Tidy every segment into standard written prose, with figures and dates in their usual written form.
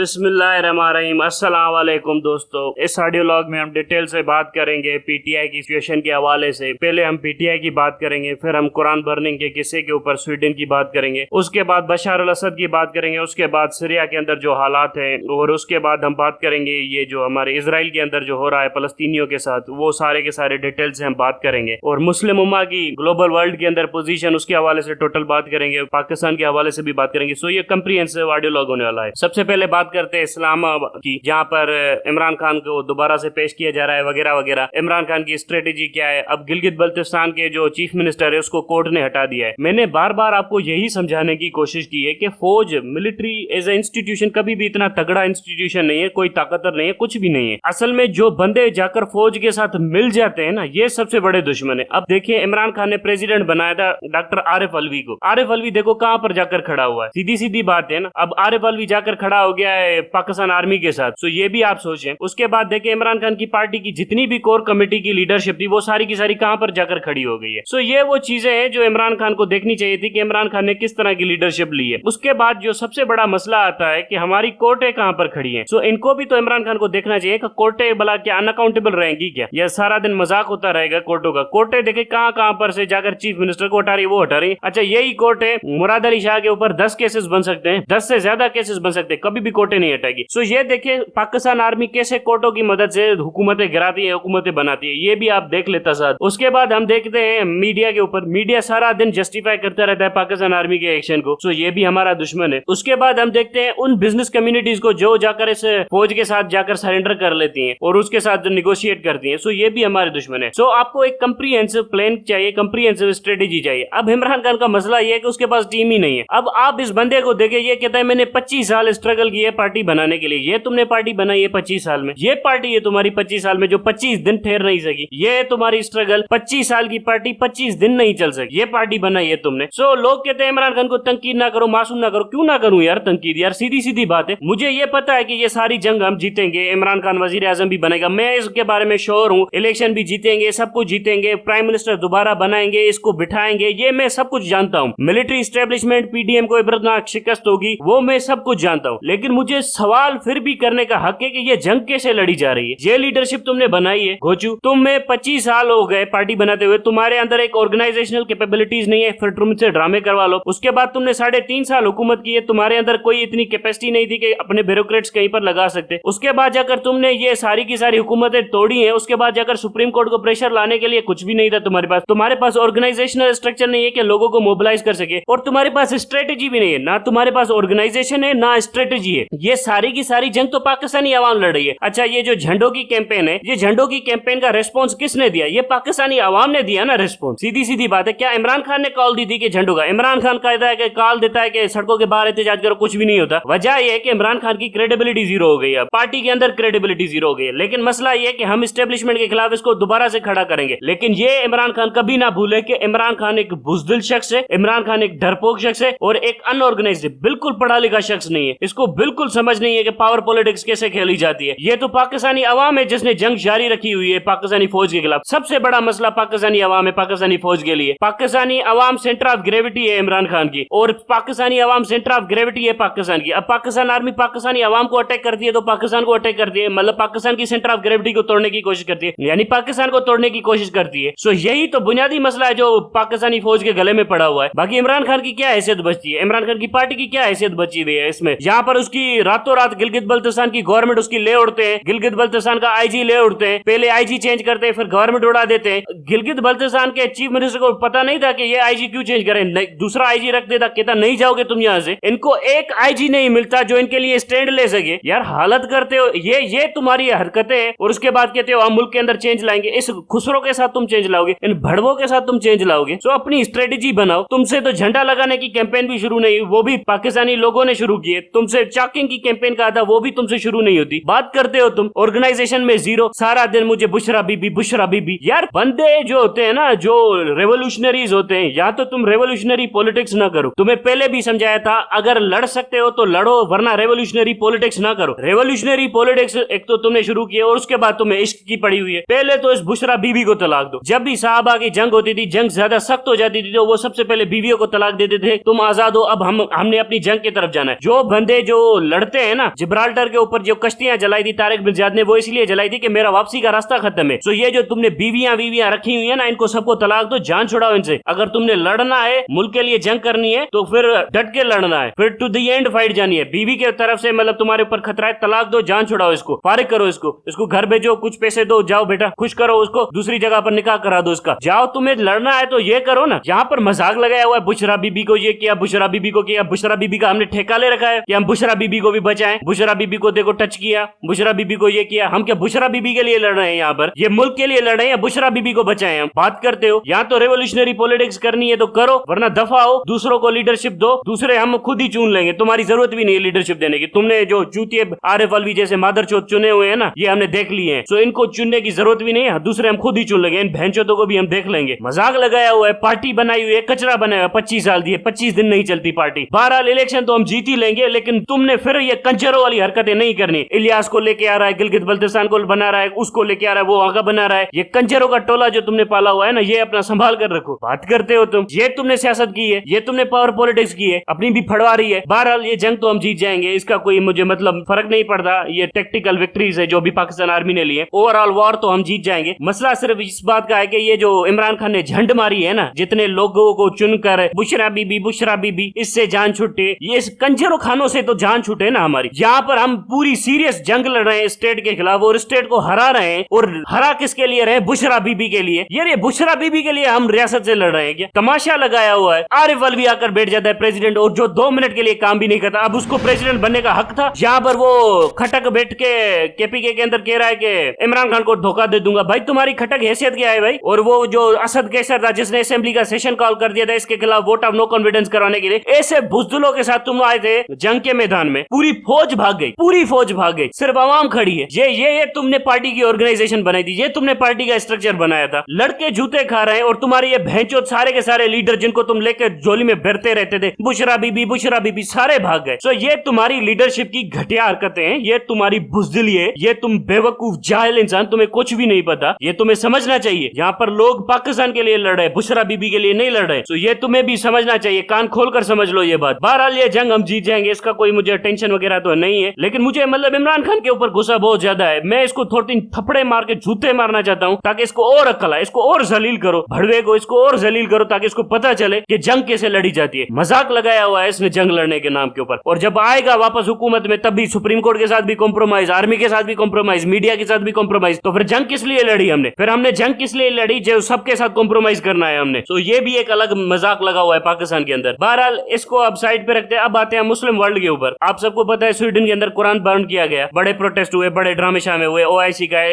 बिस्मिल्लाहिर्रहमानिर्रहीम। अस्सलाम वालेकुम दोस्तों, इस ऑडियो लॉग में हम डिटेल से बात करेंगे पीटीआई की सिचुएशन के हवाले से। पहले हम पीटीआई की बात करेंगे, फिर हम कुरान बर्निंग के किस्से के ऊपर स्वीडन की बात करेंगे, उसके बाद बशार अल असद की बात करेंगे, उसके बाद सीरिया के अंदर जो हालात हैं, और उसके बाद हम बात करेंगे ये जो हमारे इजराइल के अंदर जो हो रहा है फलस्तीनियों के साथ, वो सारे के सारे डिटेल से हम बात करेंगे। और मुस्लिम उम्मा की ग्लोबल वर्ल्ड के अंदर पोजीशन, उसके हवाले से टोटल बात करेंगे, पाकिस्तान के हवाले से भी बात करेंगे। सो ये कंप्रीहेंसिव ऑडियो लॉग होने वाला है। सबसे पहले बात करते हैं इस्लामाबाद की, जहां पर इमरान खान को दोबारा से पेश किया जा रहा है वगैरह वगैरह। इमरान खान की स्ट्रेटेजी क्या है? अब गिलगित बल्तिस्तान के जो चीफ मिनिस्टर है उसको कोर्ट ने हटा दिया है। मैंने बार बार आपको यही समझाने की कोशिश की है कि फौज, मिलिट्री एज ए इंस्टीट्यूशन कभी भी इतना तगड़ा इंस्टीट्यूशन नहीं है, कोई ताकतवर नहीं है, कुछ भी नहीं है। असल में जो बंदे जाकर फौज के साथ मिल जाते हैं ना, ये सबसे बड़े दुश्मन है। अब देखिए, इमरान खान ने प्रेसिडेंट बनाया था डॉक्टर आरिफ अलवी को। आरिफ अलवी देखो कहां पर जाकर खड़ा हुआ है, सीधी सीधी बात है ना। अब आरिफ अलवी जाकर खड़ा हो गया है पाकिस्तान आर्मी के साथ। सो ये भी आप सोचें। उसके बाद देखिए, इमरान खान की पार्टी की जितनी भी कोर कमेटी की लीडरशिप थी, वो सारी की सारी कहां पर जाकर खड़ी हो गई है। सो ये वो चीजें हैं जो इमरान खान को देखनी चाहिए थी कि इमरान खान ने किस तरह की लीडरशिप ली है। उसके बाद जो सबसे बड़ा मसला आता है कि हमारी कोर्टें कहां पर खड़ी हैं। सो इनको भी तो इमरान खान को देखना चाहिए कि कोर्टें भला क्या अनअकाउंटेबल रहेंगी क्या, या सारा दिन मजाक होता रहेगा कोर्टों का। कोर्टें देखे कहां कहां पर से जाकर चीफ मिनिस्टर को हटा रही, वो हटा रही। अच्छा, यही कोर्ट है, मुराद अली शाह के ऊपर 10 केसेस बन सकते हैं, 10 से ज्यादा केसेस बन सकते हैं, कभी भी कोर्टें नहीं हटाएगी। सो ये देखिए पाकिस्तान आर्मी कैसे कोर्टों की मदद से हुकूमतें गिराती है, हुकूमतें बनाती है, ये भी आप देख लेता साथ। उसके बाद हम देखते हैं मीडिया के ऊपर, मीडिया सारा दिन जस्टिफाई करता रहता है पाकिस्तान आर्मी के एक्शन को। सो ये भी हमारा दुश्मन है। उसके बाद हम देखते हैं उन बिजनेस कम्युनिटीज को जो जाकर इस फौज के साथ जाकर सरेंडर कर लेती हैं और उसके साथ निगोशिएट करती हैं। सो ये भी हमारे दुश्मन है। सो आपको एक कंप्रीहेंसिव प्लान चाहिए, कंप्रीहेंसिव स्ट्रेटेजी चाहिए। अब इमरान खान का मसला ये है कि उसके पास टीम ही नहीं है। अब आप इस बंदे को देखे, ये कहता है मैंने 25 साल स्ट्रगल की है पार्टी बनाने के लिए। ये तुमने पार्टी बनाई है 25 साल में, ये पार्टी है तुम्हारी 25 साल में जो 25 दिन ठहर नहीं सकी। ये तुम्हारी स्ट्रगल 25 साल की पार्टी 25 दिन नहीं चल सकी, ये पार्टी बनाई है तुमने। सो लोग कहते हैं इमरान खान को तंकीद ना करो, मासूम ना करो। क्यों ना करूं यार तंकीद? यार सीधी सीधी बात है, मुझे ये पता है कि ये सारी जंग हम जीतेंगे, इमरान खान वजीर आजम भी बनेगा, मैं इसके बारे में श्योर हूँ। इलेक्शन भी जीतेंगे, सब कुछ जीतेंगे, प्राइम मिनिस्टर दोबारा बनाएंगे, इसको बिठाएंगे, ये मैं सब कुछ जानता हूँ। मिलिट्री स्टेब्लिशमेंट पीडीएम को इबरतनाक शिकस्त होगी, वो मैं सब कुछ जानता हूँ। लेकिन मुझे सवाल फिर भी करने का हक है कि ये जंग कैसे लड़ी जा रही है। ये लीडरशिप तुमने बनाई है घोचू, तुम्हें 25 साल हो गए पार्टी बनाते हुए, तुम्हारे अंदर एक ऑर्गेनाइजेशनल कैपेबिलिटीज नहीं है, फिर तुमसे ड्रामे करवा लो। उसके बाद तुमने 3.5 साल हुकूमत की है, तुम्हारे अंदर कोई इतनी कैपेसिटी नहीं थी कि अपने ब्यूरोक्रेट्स कहीं पर लगा सकते। उसके बाद जाकर तुमने ये सारी की सारी हुकूमतें तोड़ी है। उसके बाद जाकर सुप्रीम कोर्ट को प्रेशर लाने के लिए कुछ भी नहीं था तुम्हारे पास ऑर्गेनाइजेशनल स्ट्रक्चर नहीं है कि लोगों को मोबिलाइज कर सके, और तुम्हारे पास स्ट्रेटेजी भी नहीं है। ना तुम्हारे पास ऑर्गेनाइजेशन है, ना स्ट्रेटेजी है। ये सारी की सारी जंग तो पाकिस्तानी आवाम लड़ रही है। अच्छा, ये जो झंडों की कैंपेन है, ये झंडों की कैंपेन का रिस्पॉन्स किसने दिया? ये पाकिस्तानी आवाम ने दिया ना रिस्पॉन्स। सीधी सीधी बात है। क्या इमरान खान ने कॉल दी थी कि झंडों का? इमरान खान कहता है कि कॉल देता है कि सड़कों के बाहर एहतजाज करो, कुछ भी नहीं होता। वजह यह है कि इमरान खान की क्रेडिबिलिटी जीरो हो गई है, पार्टी के अंदर क्रेडिबिलिटी जीरो हो गई है। लेकिन मसला यह है कि हम एस्टेब्लिशमेंट के खिलाफ इसको दोबारा से खड़ा करेंगे। लेकिन ये इमरान खान कभी ना भूले कि इमरान खान एक बुजदिल शख्स है, इमरान खान एक डरपोक शख्स है और एक अनऑर्गेनाइज्ड, बिल्कुल पढ़ा लिखा शख्स नहीं है। इसको बिल्कुल समझ नहीं है कि पावर पॉलिटिक्स कैसे खेली जाती है। ये तो पाकिस्तानी अवाम है जिसने जंग जारी रखी हुई है पाकिस्तानी फौज के खिलाफ। सबसे बड़ा मसला पाकिस्तानी अवाम है पाकिस्तानी फौज के लिए। पाकिस्तानी अवाम सेंटर ऑफ ग्रेविटी है इमरान खान की, और पाकिस्तानी अवाम सेंटर ऑफ ग्रेविटी है पाकिस्तान की। अब पाकिस्तान आर्मी पाकिस्तानी अवाम को अटैक करती है तो पाकिस्तान को अटैक करती है, मतलब पाकिस्तान की सेंटर ऑफ ग्रेविटी को तोड़ने की कोशिश करती है, यानी पाकिस्तान को तोड़ने की कोशिश करती है। सो यही तो बुनियादी मसला है जो पाकिस्तानी फौज के गले में पड़ा हुआ है। बाकी इमरान खान की क्या हैसियत बचती है, इमरान खान की पार्टी की क्या हैसियत बची हुई है इसमें? यहाँ पर उसकी रातों रात गिलगित बल्तिस्तान की गवर्नमेंट उसकी ले उड़ते हैं, गिलगित बल्तिस्तान का आईजी ले उड़ते हैं, पहले आईजी चेंज करते हैं, फिर गवर्नमेंट उड़ा देते हैं। गिलगित बल्तिस्तान के चीफ मिनिस्टर को पता नहीं था कि ये आईजी क्यों चेंज करें, दूसरा आईजी रख देता, कहता नहीं जाओगे तुम यहाँ से। इनको एक आईजी नहीं मिलता जो इनके लिए स्टैंड ले सके। यार हालत करते हो, ये तुम्हारी हरकतें हैं। और उसके बाद कहते हो हम मुल्क के अंदर चेंज लाएंगे। इस खुसरो के साथ तुम चेंज लाओगे, इन भड़वों के साथ तुम चेंज लाओगे। सो अपनी स्ट्रेटेजी बनाओ। तुमसे तो झंडा लगाने की कैंपेन भी शुरू नहीं, वो भी पाकिस्तानी लोगों ने शुरू की है। तुमसे चॉकिंग की कैंपेन कहा था, वो भी तुमसे शुरू नहीं होती। बात करते हो तुम ऑर्गेनाइजेशन में जीरो, सारा दिन मुझे बुशरा बीबी। यार बंदे जो होते हैं ना, जो रेवोल्यूशनरीज होते हैं, या तो तुम रेवोल्यूशनरी पॉलिटिक्स ना करो। तुम्हें पहले भी समझाया था, अगर लड़ सकते हो तो लड़ो, वरना रेवोल्यूशनरी पॉलिटिक्स ना करो। रेवोल्यूशनरी पॉलिटिक्स एक तो तुमने शुरू की और उसके बाद तुम्हें इश्क की पड़ी हुई है। पहले तो इस बुशरा बीबी को तलाक दो। जब भी साहबा की जंग होती थी, जंग ज्यादा सख्त हो जाती थी, तो वो सबसे पहले बीवियों को तलाक देते थे, तुम आजाद हो, अब हमने अपनी जंग की तरफ जाना है। जो बंदे जो लड़ते हैं ना, जिब्राल्टर के ऊपर जो कश्तियां जलाई थी तारिक बिन ज़ियाद ने, वो इसलिए जलाई थी कि मेरा वापसी का रास्ता खत्म है। तो ये जो तुमने बीवियां रखी हुई है ना, इनको सबको तलाक दो, जान छुड़ाओ इनसे। अगर तुमने लड़ना है, मुल्क के लिए जंग करनी है, तो फिर डट के लड़ना है, फिर टू द एंड फाइट जानी है। बीवी के तरफ से मतलब तुम्हारे ऊपर खतरा है, तलाक दो, जान छुड़ाओ, इसको फारिग करो, इसको घर भेजो, कुछ पैसे दो, जाओ बेटा खुश करो उसको, दूसरी जगह पर निकाह करा दो इसका, जाओ। तुम्हें लड़ना है तो ये करो ना। यहाँ पर मजाक लगाया हुआ है, बुशरा बीबी को ये किया, बुशरा बीबी को किया। बुशरा बीबी का हमने ठेका ले रखा है कि हम बुशरा बीबी को भी बचाएं। बुशरा बीबी को देखो टच किया, बुशरा बीबी को ये किया। हम क्या बुशरा बीबी के लिए लड़ रहे हैं? यहाँ पर ये मुल्क के लिए लड़ रहे हैं, बुशरा बीबी को बचाएं। हम बात करते हो यहाँ तो रेवोल्यूशनरी पॉलिटिक्स करनी है तो करो, वरना दफा हो, दूसरों को लीडरशिप दो, दूसरे हम खुद ही चुन लेंगे। तुम्हारी जरूरत भी नहीं है लीडरशिप देने की। तुमने जो चूतिए आरिफ अलवी जैसे मादरचोद चुने हुए हैं ना, ये हमने देख लिए हैं, तो इनको चुनने की जरूरत भी नहीं है, दूसरे हम खुद ही चुन लेंगे। इन भैंचोदों को भी हम देख लेंगे। मजाक लगाया हुआ है, पार्टी बनाई हुई है, कचरा बनाया हुआ है, 25 साल दिए, 25 दिन नहीं चलती पार्टी। बहरहाल इलेक्शन तो हम जीत ही लेंगे, लेकिन तुमने फिर ये कंजरों वाली हरकतें नहीं करनी। इलियास को लेके आ रहा है, गिलगित बल्तिस्तान को बना रहा है, उसको लेके आ रहा है, वो आगा बना रहा है। ये कंजरों का टोला जो तुमने पाला हुआ है ना, ये अपना संभाल कर रखो। बात करते हो तुम, ये तुमने सियासत की है, ये तुमने पावर पॉलिटिक्स की है, अपनी भी फड़वा रही है। बहरहाल ये जंग तो हम जीत जाएंगे, इसका कोई मुझे मतलब फर्क नहीं पड़ता। ये टेक्टिकल विक्ट्रीज है जो भी पाकिस्तान आर्मी ने लिए, ओवरऑल वॉर तो हम जीत जाएंगे। मसला सिर्फ इस बात का है कि ये जो इमरान खान ने झंड मारी है ना, जितने लोगों को चुनकर बुशरा बीबी इससे जान छूटे, ये कंजरों खानों से तो जान छूटे ना हमारी। यहाँ पर हम पूरी सीरियस जंग लड़ रहे हैं स्टेट के खिलाफ, और स्टेट को हरा रहे हैं। और हरा किसके लिए रहे? बुशरा बीबी के लिए। ये बुशरा बीबी के लिए हम रियासत से लड़ रहे हैं क्या? तमाशा लगाया हुआ है। आरिफ अलवी आकर बैठ जाता है प्रेसिडेंट, और जो 2 मिनट के लिए काम भी नहीं करता। अब उसको प्रेसिडेंट बनने का हक था। यहाँ पर वो खटक बैठ के केपीके के अंदर कह रहा है कि इमरान खान को धोखा दे दूंगा। भाई तुम्हारी खटक हैसियत क्या है भाई? और वो जो असद कैसर था जिसने असेंबली का सेशन कॉल कर दिया था इसके खिलाफ वोट ऑफ नो कॉन्फिडेंस करवाने के लिए, ऐसे बुजदिलों के साथ तुम आए थे जंग के मैदान में, पूरी फौज भाग गई, पूरी फौज भाग गई, सिर्फ आवाम खड़ी है। ये तुमने पार्टी की ऑर्गेनाइजेशन बनाई थी, ये तुमने पार्टी का स्ट्रक्चर बनाया था। लड़के जूते खा रहे हैं, और तुम्हारे ये भैंचोद सारे के सारे लीडर जिनको तुम लेकर झोली में भरते रहते थे, बुशरा बीबी सारे भाग गए। तो ये तुम्हारी लीडरशिप की घटिया हरकतें हैं, ये तुम्हारी बुजदिली है, ये तुम बेवकूफ जाहिल इंसान, तुम्हें कुछ भी नहीं पता। ये तुम्हें समझना चाहिए। यहाँ पर लोग पाकिस्तान के लिए लड़ रहे, बुशरा बीबी के लिए नहीं लड़ रहे। तो ये तुम्हें भी समझना चाहिए, कान खोलकर समझ लो ये बात। बहरहाल ये जंग हम जीत जाएंगे, इसका कोई मुझे टेंशन वगैरह तो नहीं है, लेकिन मुझे मतलब इमरान खान के ऊपर गुस्सा बहुत ज्यादा है। मैं इसको थोड़े 3 थप्पड़े मार के जूते मारना चाहता हूँ, ताकि इसको और अक्ल आए, इसको और जलील करो, भड़वे को इसको और जलील करो, ताकि इसको पता चले कि जंग कैसे लड़ी जाती है। मजाक लगाया हुआ है इसने जंग लड़ने के नाम के ऊपर, और जब आएगा वापस हुकूमत में तब भी सुप्रीम कोर्ट के साथ भी कॉम्प्रोमाइज, आर्मी के साथ भी कॉम्प्रोमाइज, मीडिया के साथ भी कॉम्प्रोमाइज। तो फिर जंग किस लिए लड़ी हमने? फिर हमने जंग किस लिए लड़ी? जो सबके साथ कॉम्प्रोमाइज करना है हमने। तो ये भी एक अलग मजाक लगा हुआ है पाकिस्तान के अंदर। बहरहाल इसको अब साइड पे रखते हैं। अब आते हैं मुस्लिम वर्ल्ड के ऊपर। आप सबको पता है स्वीडन के अंदर कुरान बर्न किया गया, बड़े प्रोटेस्ट हुए, बड़े ड्रामे शामे हुए, ओआईसी का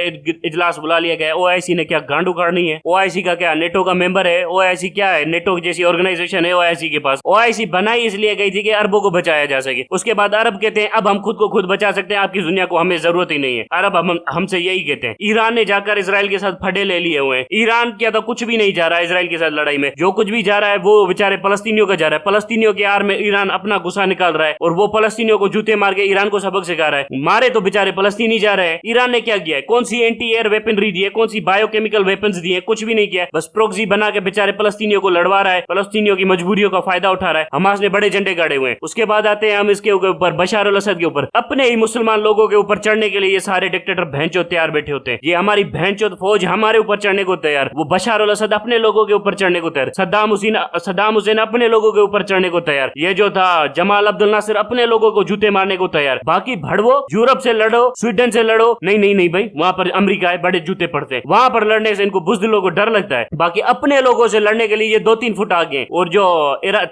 इजलास बुला लिया गया। ओआईसी ने क्या गांड उखाड़नी है? ओआईसी का क्या नेटो का मेंबर है? ओआईसी क्या है? नेटो जैसी ऑर्गेनाइजेशन है ओआईसी के पास। ओआईसी बनाई इसलिए गई थी कि अरबों को बचाया जा सके। उसके बाद अरब कहते हैं अब हम खुद को खुद बचा सकते हैं, आपकी दुनिया को हमें जरूरत ही नहीं है। अरब हमसे यही कहते हैं। ईरान ने जाकर इसराइल के साथ फटे ले लिए हुए हैं। ईरान क्या तो कुछ भी नहीं जा रहा है इसराइल के साथ लड़ाई में, जो कुछ भी जा रहा है वो बेचारे फलस्तीनियों का जा रहा है। फलस्तीनियों के आर में ईरान अपना गुस्सा निकाल रहा है, और वो फलस्तीनियों को जूते मार के ईरान को सबक सिखा रहा है। मारे तो बेचारे फलस्तीनी जा रहे हैं। ईरान ने क्या किया है? कौन सी एंटी एयर वेपनरी दी है? कौन सी बायोकेमिकल वेपन्स दी है? कुछ भी नहीं किया। बस प्रोक्सी बना के बेचारे फलस्तीनियों को लड़वा रहा है, फलस्तीनियों की मजबूरियों का फायदा उठा रहा है। हमास ने बड़े झंडे गाड़े हुए हैं। उसके बाद आते हैं हम इसके ऊपर बशार अल असद के ऊपर। अपने ही मुसलमान लोगों के ऊपर चढ़ने के लिए ये सारे डिक्टेटर भैंचोद तैयार बैठे होते हैं। ये हमारी भैंचोद फौज हमारे ऊपर चढ़ने को तैयार, वो बशार अल असद अपने लोगों के ऊपर चढ़ने को तैयार, सद्दाम हुसैन अपने लोगों के ऊपर चढ़ने को तैयार, ये जो था जमाल अब्दुल नासिर अपने लोगों को जूते मारने को तैयार। बाकी भड़वो यूरोप से लड़ो, स्वीडन से लड़ो, नहीं भाई, वहां पर अमेरिका है, बड़े जूते पड़ते हैं, वहां पर लड़ने से इनको बुज़दिलों को डर लगता है। बाकी अपने लोगों से लड़ने के लिए ये 2-3 फुट आगे हैं। और जो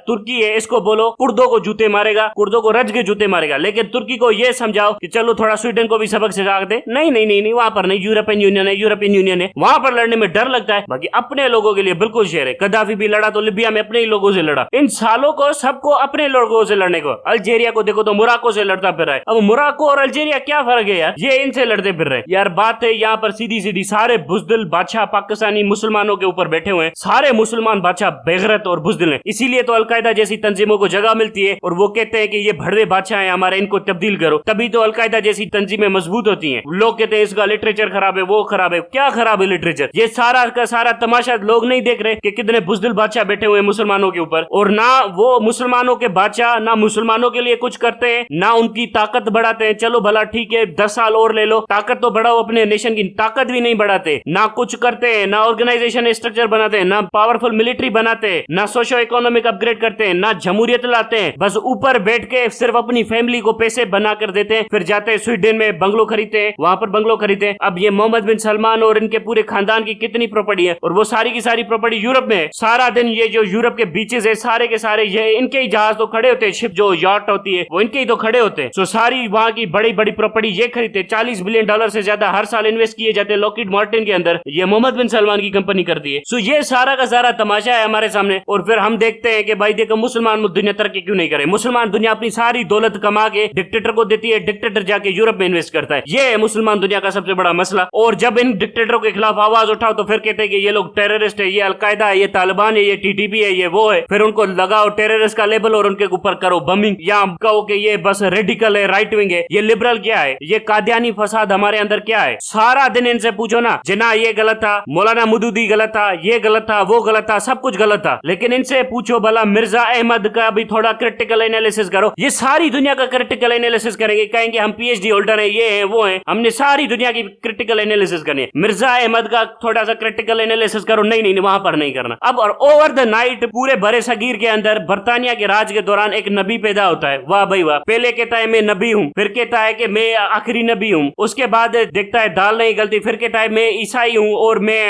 तुर्की है इसको बोलो कुर्दों को जूते मारेगा, कुर्दों को रज के जूते मारेगा, लेकिन तुर्की को ये समझाओ कि चलो थोड़ा स्वीडन को भी सबक सिखा दे, नहीं, वहां पर नहीं, यूरोपियन यूनियन है, वहां पर लड़ने में डर लगता है। बाकी अपने लोगों के लिए बिल्कुल शेर है। कदाफी भी लड़ा तो लिबिया में अपने ही लोगों से लड़ा। इन सालों को सबको अपने लोगों से लड़ने को। अल्जीरिया को देखो तो मोरक्को से लड़ता फिर रहा है। अब मोरक्को और अल्जीरिया क्या फर्क है यार? ये इनसे लड़ते फिर रहे यार। बात है यहाँ पर सीधी सारे बुज़दिल बादशाह पाकिस्तानी मुसलमानों के ऊपर बैठे हुए हैं। सारे मुसलमान बादशाह बेगैरत और बुज़दिल हैं। इसीलिए तो अलकायदा जैसी तंजीमों को जगह मिलती है, और वो कहते हैं कि ये भड़वे बादशाह हैं हमारे, इनको तब्दील करो, तभी तो अलकायदा जैसी तंजीमें मजबूत होती हैं। लोग कहते हैं इसका लिटरेचर खराब है, वो खराब है। क्या खराब है लिटरेचर? ये सारा का सारा तमाशा लोग नहीं देख रहे कि कितने बुज़दिल बादशाह बैठे हुए मुसलमानों के ऊपर, और ना वो मुसलमानों के बादशाह ना मुसलमानों के लिए कुछ करते दूसरे ना उनकी ताकत बढ़ाते हैं। चलो भला ठीक है 10 साल और ले लो, ताकत तो बढ़ाओ, अपने नेशन की ताकत भी नहीं बढ़ाते, ना कुछ करते हैं, ना ऑर्गेनाइजेशन स्ट्रक्चर बनाते हैं, ना पावरफुल मिलिट्री बनाते हैं, ना सोशो इकोनॉमिक अपग्रेड करते हैं, ना जमहूरियत लाते हैं। बस ऊपर बैठ के सिर्फ अपनी फैमिली को पैसे बना कर देते हैं, फिर जाते हैं स्वीडन में बंगलो खरीदते हैं, वहां पर बंगलो खरीदते हैं। अब ये मोहम्मद बिन सलमान और इनके पूरे खानदान की कितनी प्रॉपर्टी है, और वो सारी की सारी प्रॉपर्टी यूरोप में है। सारा दिन ये जो यूरोप के बीचेस है सारे के सारे ये इनके ही जहाज तो खड़े होते हैं, शिप जो यॉट होती है वो इनके ही तो खड़े होते हैं। सो सारी वहां की बड़ी बड़ी प्रॉपर्टी ये खरीदते, $40 बिलियन से ज्यादा हर साल इन्वेस्ट किए जाते हैं लॉकहीड मार्टिन के अंदर, ये मोहम्मद बिन सलमान की कंपनी करती है। सो ये सारा का सारा तमाशा है हमारे सामने। और फिर हम देखते हैं कि भाई देखो मुसलमान दुनिया तरक्की क्यों नहीं करे, मुसलमान दुनिया अपनी सारी दौलत कमा के डिक्टेटर को देती है, डिक्टेटर जाके यूरोप में इन्वेस्ट करता है। ये है मुसलमान दुनिया का सबसे बड़ा मसला। और जब इन डिक्टेटरों के खिलाफ आवाज उठाओ तो फिर कहते हैं कि ये लोग टेररिस्ट है, ये अलकायदा है, ये तालिबान है, ये टीटीपी है, ये वो है। फिर उनको लगाओ टेररिस्ट का लेबल और उनके ऊपर करो बमिंग, या कहो कि ये बस रेडिकल है, राइट विंग है। ये लिबरल क्या है, ये कादियानी फसाद हमारे अंदर क्या है। सारा दिन इनसे पूछो ना, जिन्ना ये गलत था, मौलाना मदूदी गलत था, ये गलत था, वो गलत था, सब कुछ गलत था। लेकिन इनसे पूछो भला मिर्जा अहमद का भी थोड़ा क्रिटिकल एनालिसिस करो, ये सारी दुनिया का क्रिटिकल एनालिसिस करेंगे, कहेंगे हम पीएचडी होल्डर है, ये है वो है, हमने सारी दुनिया की क्रिटिकल एनालिसिस करनी है। मिर्जा अहमद का थोड़ा सा क्रिटिकल एनालिसिस करो, नहीं नहीं वहां पर नहीं करना। अब और ओवर द नाइट पूरे बरे सगीर के अंदर बर्तानिया के राज के दौरान एक नबी पैदा होता है। वाह भाई वाह, पहले कहता है मैं नबी हूँ, फिर कहता है कि मैं आखिरी नबी हूँ, उसके बाद देखता है दाल नहीं गलती, फिर कहता है मैं ईसाई हूँ और मैं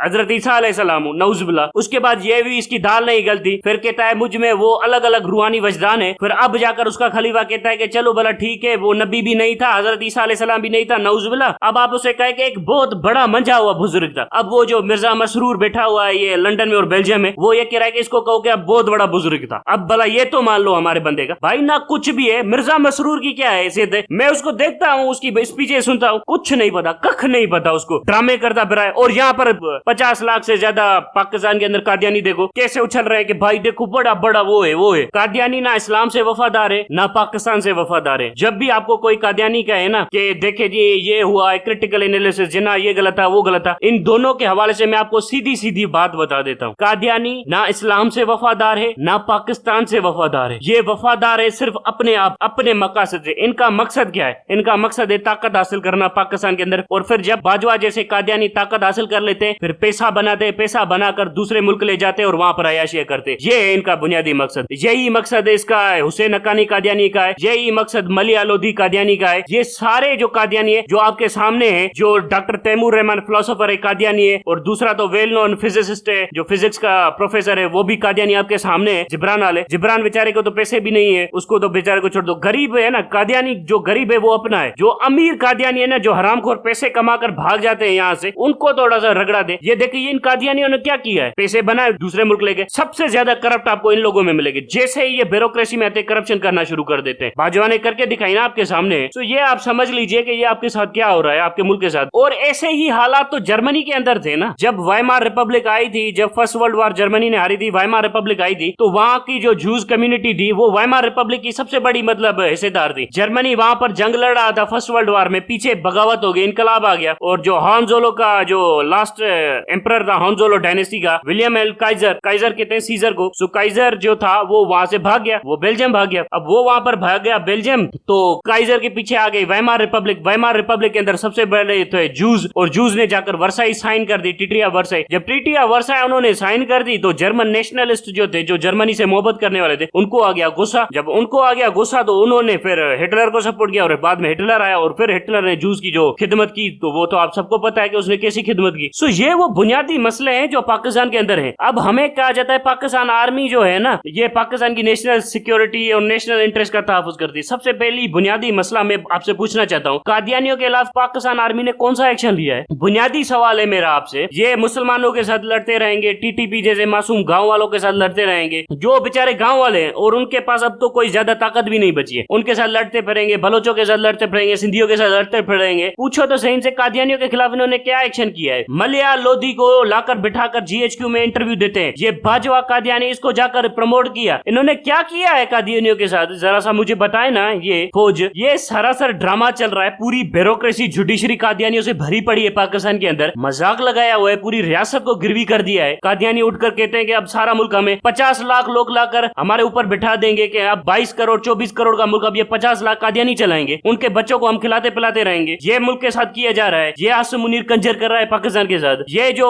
हजरत ईसा अलैहिस्सलाम हूँ, नऊजुबिल्लाह। उसके बाद ये भी इसकी दाल नहीं गलती, फिर कहता है मुझ में वो अलग अलग रूहानी वजदान है। फिर अब जाकर उसका खलीफा कहता है कि चलो भला ठीक है वो नबी भी नहीं था, हजरत ईसा अलैहिस्सलाम भी नहीं था, नऊजुबिल्लाह। अब आप उसे कहे कि एक बहुत बड़ा मंजा हुआ बुजुर्ग था। अब वो जो मिर्जा मसरूर बैठा हुआ है ये लंदन में और बेल्जियम में, वो ये कह रहा है कि इसको कहो कि अब बहुत बड़ा बुजुर्ग था। अब भला ये तो मान लो हमारे बंदे का भाई ना कुछ भी है, मिर्जा मसरूर की क्या हैसियत है। मैं उसको देखता हूँ, उसकी स्पीचें सुनता हूँ, कुछ नहीं पता, कख नहीं पता उसको, ड्रामे करता फिरा है। और यहाँ पर 50 लाख से ज्यादा पाकिस्तान के अंदर कादियानी देखो कैसे उछल रहे हैं कि भाई देखो बड़ा बड़ा वो है। कादियानी ना इस्लाम से वफादार है ना पाकिस्तान से वफादार है। जब भी आपको कोई कादियानी कहे ना कि देखे जी ये हुआ है क्रिटिकल एनालिसिस, जिना ये गलत था वो गलत था, इन दोनों के हवाले से मैं आपको सीधी सीधी बात बता देता हूँ। कादियानी ना इस्लाम से वफादार है ना पाकिस्तान से वफादार है, ये वफादार है सिर्फ अपने आप, अपने मकसद से। इनका मकसद क्या है, इनका मकसद है ताकत हासिल करना पाकिस्तान के अंदर। और फिर जब बाजवा जैसे कादियानी ताकत हासिल कर लेते फिर पैसा बनाते, पैसा बनाकर दूसरे मुल्क ले जाते और वहां पर अयाशिया करते। ये है इनका बुनियादी मकसद, यही मकसद है इसका हुसैन हक्कानी कादियानी का है, यही मकसद मलिया लोधी कादियानी का है। ये सारे जो कादियानी है जो आपके सामने है, जो डॉक्टर तैमूर रहमान फिलोसोफर है कादियानी है, और दूसरा तो वेल नोन फिजिसिस्ट है जो फिजिक्स का प्रोफेसर है वो भी कादियानी आपके सामने है। जिब्रान वाले, जिब्रान बेचारे को तो पैसे भी नहीं है, उसको तो बेचारे को छोड़ दो, गरीब है ना कादियानी। जो गरीब है वो अपना है, जो अमीर कादियानी है ना जो हरामखोर पैसे कमाकर भाग जाते हैं यहाँ से, उनको थोड़ा सा रगड़ा दे। ये देखिए इन कादियानियों ने क्या किया है, पैसे बनाए दूसरे मुल्क ले गए। सबसे ज्यादा करप्ट आपको इन लोगों में मिलेगी। जैसे ही ये ब्यूरोक्रेसी में आते करप्शन करना शुरू कर देते हैं, बाजवा ने करके दिखाई ना आपके सामने। तो ये आप समझ लीजिए कि ये आपके साथ क्या हो रहा है, आपके मुल्क के साथ। और ऐसे ही हालात तो जर्मनी के अंदर थे ना, जब वाइमार रिपब्लिक आई थी, जब फर्स्ट वर्ल्ड वॉर जर्मनी ने हारी थी, वाइमार रिपब्लिक आई थी, तो वहाँ की जो जूस कम्युनिटी थी वो वाइमार रिपब्लिक की सबसे बड़ी मतलब हिस्सेदार थी। जर्मनी वहाँ पर जंग लड़ रहा था फर्स्ट वर्ल्ड वॉर में, पीछे बगावत हो गई, इनकलाब आ गया, और जो हॉन्जोलो का जो लास्ट एम्परर था हॉन्जोलो डायनेस्टी का, विलियम एल काइजर, काइजर कहते हैं सीजर को, सो काइजर जो था वो वहां से भाग गया, वो बेल्जियम भाग गया। अब वो वहां पर भाग गया बेल्जियम, तो काइजर के पीछे आ गई वाइमार रिपब्लिक। वाइमार रिपब्लिक के अंदर सबसे पहले थे जूस, और जूस ने जाकर वर्साई साइन कर दी, ट्रीटी ऑफ वर्साई। जब ट्रीटी ऑफ वर्साई उन्होंने साइन कर दी तो जर्मन नेशनलिस्ट जो थे, जो जर्मनी से मोहब्बत करने वाले थे, उनको आ गया गुस्सा। जब उनको आ गया गुस्सा तो उन्होंने फिर हिटलर को सपोर्ट किया, और बाद में हिटलर आया, और फिर हिटलर ने जूस की जो खिदमत की तो वो तो आप सबको पता है कि उसने कैसी खिदमत की। सो ये वो बुनियादी मसले हैं जो पाकिस्तान के अंदर हैं। अब हमें कहा जाता है पाकिस्तान आर्मी जो है ना, ये पाकिस्तान की नेशनल सिक्योरिटी और नेशनल इंटरेस्ट का तहफ्फुज़ करती है। सबसे पहली बुनियादी मसला मैं आपसे पूछना चाहता हूँ, कादियानियों के खिलाफ पाकिस्तान आर्मी ने कौन सा एक्शन लिया है? बुनियादी सवाल है मेरा आपसे। ये मुसलमानों के साथ लड़ते रहेंगे, टीटीपी जैसे मासूम गाँव वालों के साथ लड़ते रहेंगे, जो बेचारे गाँव वाले हैं और उनके पास अब तो कोई ज्यादा ताकत भी नहीं बची है, उनके साथ लड़ते फिरेंगे, बलोचों के साथ लड़ते फिरेंगे, सिंधियों के साथ लड़ते फिरेंगे। पूछो तो सही से कादियानियों के खिलाफ इन्होंने क्या एक्शन किया है? मलिया लोधी को लाकर बिठाकर जीएचक्यू में इंटरव्यू देते हैं, ये बाजवा कादियानी, इसको जाकर प्रमोट किया। इन्होंने क्या किया है कादियानियों के साथ, जरा सा मुझे बताए ना। ये फौज, ये सरासर ड्रामा चल रहा है, पूरी ब्यूरोक्रेसी जुडिशरी कादियानियों से भरी पड़ी है पाकिस्तान के अंदर, मजाक लगाया हुआ है, पूरी रियासत को गिरवी कर दिया है। कादियानी उठकर कहते हैं कि अब सारा मुल्क हमें 50 लाख लोग लाकर हमारे ऊपर बिठा देंगे कि अब 22 करोड़ 24 20 करोड़ का मुल्क, अब ये 50 लाख कादियानी चलाएंगे, उनके बच्चों को हम खिलाते पिलाते रहेंगे। ये मुल्क के साथ किया जा रहा है, ये आसिम मुनीर कंजर कर रहा है पाकिस्तान के साथ। ये जो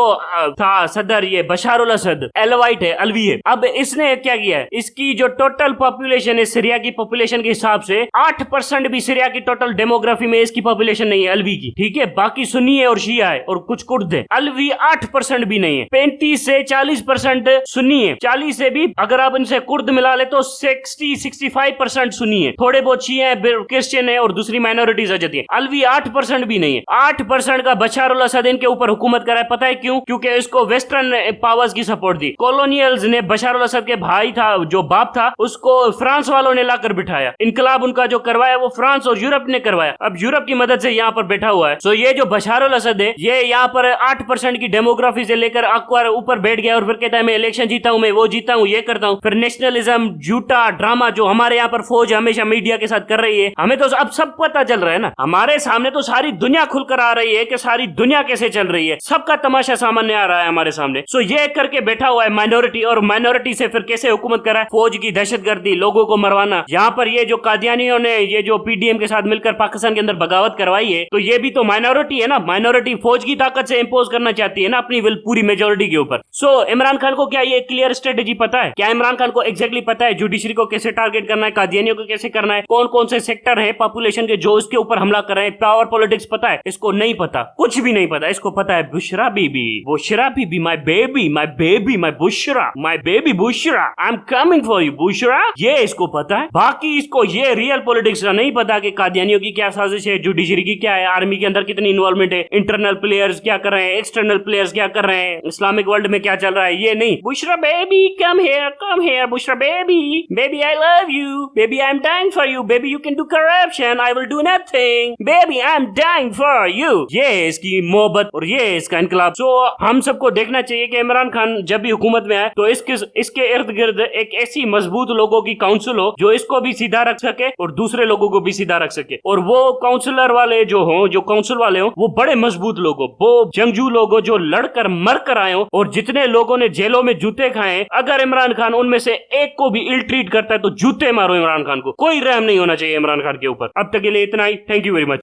था सदर, ये बशार उल असद एलवाइट है, अलवी है। अब इसने क्या किया है, इसकी जो टोटल पॉपुलेशन है सीरिया की पॉपुलेशन के हिसाब से 8% भी सीरिया की टोटल डेमोग्राफी में इसकी पॉपुलेशन नहीं है अलवी की, ठीक है। बाकी सुन्नी है और शिया है और कुछ कुर्द है। अलवी 8% भी नहीं है। 35 से 40% सुन्नी है, 40 से भी अगर आप इनसे कुर्द मिला ले तो 60-65% सुन्नी है, थोड़े बहुत शिया है, क्रिश्चियन है और दूसरी माइनॉरिटीज आ जाती है। अलवी 8% भी नहीं है। 8% का बशार उल असद इनके ऊपर हुकूमत करा है। पता है क्यों? क्योंकि इसको वेस्टर्न पावर्स की सपोर्ट दी। कॉलोनियल्स ने बशार उल असद के भाई था, जो बाप था, उसको फ्रांस वालों ने लाकर बिठाया। इनकलाब उनका जो करवाया वो फ्रांस और यूरोप ने करवाया। अब यूरोप की मदद से यहाँ पर बैठा हुआ है। सो ये जो बशार उल असद है, ये यहाँ पर 8% की डेमोग्राफी से लेकर अकबर ऊपर बैठ गया और फिर कहता है मैं इलेक्शन जीता हूँ, मैं वो जीता हूँ, ये करता हूँ। फिर नेशनलिज्म झूठा ड्रामा जो हमारे यहाँ पर फौज हमेशा मीडिया के साथ कर रही है, हमें तो अब सब पता चल रहा है ना, हमारे सामने तो सारी दुनिया खुलकर आ रही है कि सारी दुनिया कैसे चल रही है, सबका तमाशा सामने आ रहा है हमारे सामने। सो ये करके बैठा हुआ है माइनॉरिटी, और माइनॉरिटी से फिर कैसे हुकूमत कर रहा है, फौज की दहशतगर्दी, लोगों को मरवाना। यहाँ पर ये जो कादियानियों ने ये जो पीडीएम के साथ मिलकर पाकिस्तान के अंदर बगावत करवाई है, तो ये भी तो माइनॉरिटी है ना। माइनॉरिटी फौज की ताकत से इंपोज करना चाहती है ना अपनी विल पूरी मेजोरिटी के ऊपर। सो इमरान खान को क्या ये क्लियर स्ट्रेटेजी पता है? क्या इमरान खान को एग्जैक्टली पता है जुडिशरी को कैसे टारगेट करना है, कादियानियों को कैसे करना है, कौन कौन से सेक्टर है पॉपुलेशन के जो इसके ऊपर हमला कर रहे हैं? पावर पॉलिटिक्स पता है इसको? नहीं पता, कुछ भी नहीं पता। इसको पता है Bushra Bibi, Bushra Bibi, my baby, my baby, my Bushra, my baby Bushra, I am coming for you Bushra. ये इसको पता है। बाकी इसको ये रियल पॉलिटिक्स का नहीं पता कि कादियानियों की क्या साजिश है, जुडिशरी की क्या है, आर्मी के अंदर कितनी इन्वॉल्वमेंट है, इंटरनल प्लेयर्स क्या कर रहे हैं, एक्सटर्नल प्लेयर्स क्या कर रहे हैं, इस्लामिक वर्ल्ड में क्या चल रहा है, ये नहीं। Bushra baby come here Bushra baby, baby I love you, baby I am dying for you, baby you can do corruption, I will do nothing, baby I am dying for you. ये इसकी मोहब्बत और ये इसका इनकलाब। सो हम सबको देखना चाहिए कि इमरान खान जब भी हुकूमत में आए तो इसके इर्द गिर्द एक ऐसी मजबूत लोगों की काउंसिल हो जो इसको भी सीधा रख सके और दूसरे लोगों को भी सीधा रख सके। और वो काउंसिलर वाले जो हो, जो काउंसिल वाले हो, वो बड़े मजबूत लोग हो, वो जंगजू लोग हो जो लड़कर मर कर आए हो। और जितने लोगों ने जेलों में जूते खाए, अगर इमरान खान उनमें से एक को भी इल ट्रीट करता है तो जूते मारो इमरान खान को। कोई रहम नहीं होना चाहिए इमरान खान के ऊपर। अब तक के लिए इतना ही। Thank you very much.